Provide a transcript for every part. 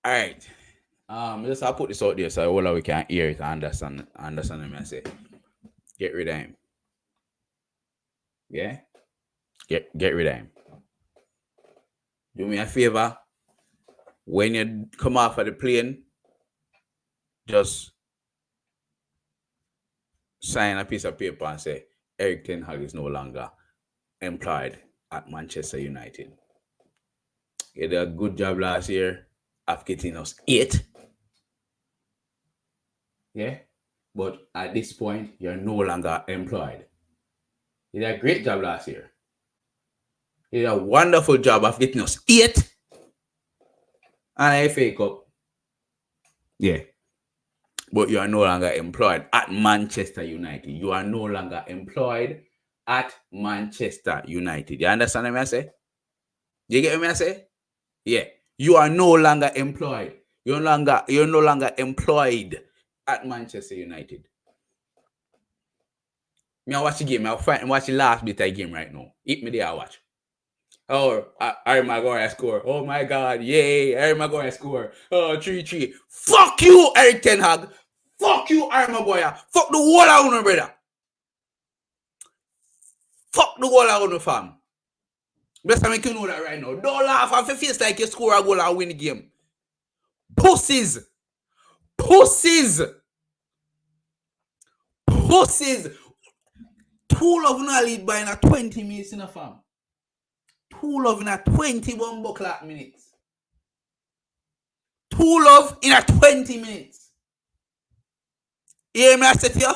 All right. Just I'll put this out there so all we can hear it and understand him and say, get rid of him. Yeah? Get rid of him. Do me a favor. When you come off of the plane, just sign a piece of paper and say Eric Ten Hag is no longer employed at Manchester United. He did a good job last year of getting us 8. Yeah? But at this point, you're no longer employed. He did a great job last year. He did a wonderful job of getting us 8 and a FA Cup. Yeah. But you are no longer employed at Manchester United. You are no longer employed at Manchester United. You understand what I say? You get what I say? Yeah. You are no longer employed. You're no longer employed at Manchester United. Me I watch the game. I watch the last bit of the game right now. Hit me there, I watch. Oh, Harry Maguire score. Oh my God, yay! Harry Maguire score. Oh, 3-3. Fuck you, Eric Ten Hag. Fuck you, Harry Maguire. Fuck the whole of you, brother. Fuck the whole of you, fam. Best I make you know that right now. Don't laugh off your face like you score a goal and win the game. Pussies. Pussies. Pussies. 2 of them lead by in a 20 minutes in a fam. 2 love in a 21 buckler minutes. 2 love in a 20 minutes. You hear me I say to you?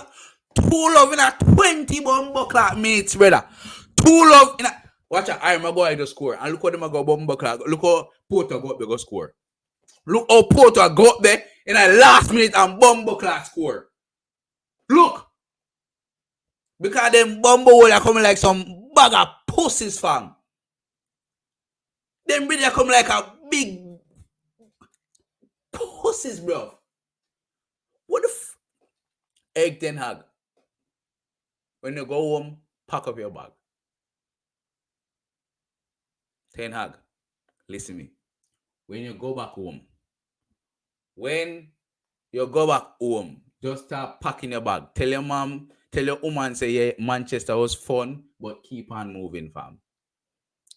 2 love in a 21 buckler minutes, brother. 2 love in a... Watch out, I'm going to score. And look how them go buckler. Look how Porto go up there go score. Look how Porto go up there in the last minute and buckler score. Look. Because them bumbo are coming like some bag of pussies, fam. Them really come like a big pussies, bro. What the Eric Ten Hag. When you go home, pack up your bag. Ten Hag, listen to me. When you go back home, just start packing your bag. Tell your mom, tell your woman, say, yeah, Manchester was fun, but keep on moving, fam.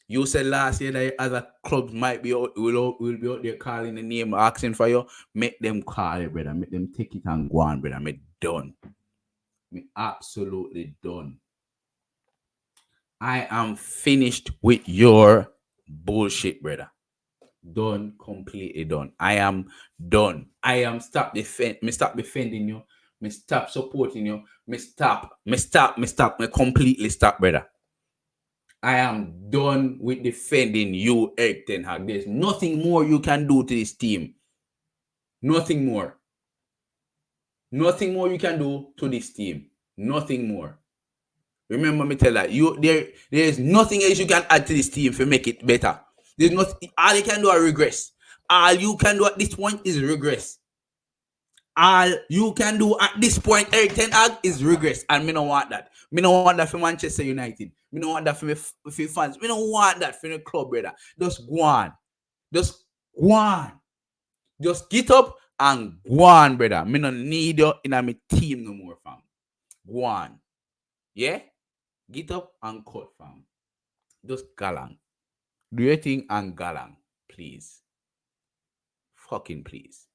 You said last year that other clubs might be out, will be out there calling the name, asking for you. Make them call it, brother. Make them take it and go on, brother. Me done. Me absolutely done. I am finished with your bullshit, brother. Done, completely done. I am done. I am stop defending you. Me stop supporting you. Me completely stop, brother. I am done with defending you, Eric Ten Hag. There's nothing more you can do to this team. Nothing more. Nothing more you can do to this team. Nothing more. Remember me tell that there is nothing else you can add to this team to make it better. There's nothing. All you can do is regress. All you can do at this point is regress. All you can do at this point, Eric Ten Hag, is regress. And me don't want that. Me don't want that for Manchester United. Me don't want that for me fans. Me don't want that for the club, brother. Just go on. Just go on. Just get up and go on, brother. Me don't need you in my team no more, fam. Go on. Yeah? Get up and cut, fam. Just galang. Do your thing and galang, please. Fucking please.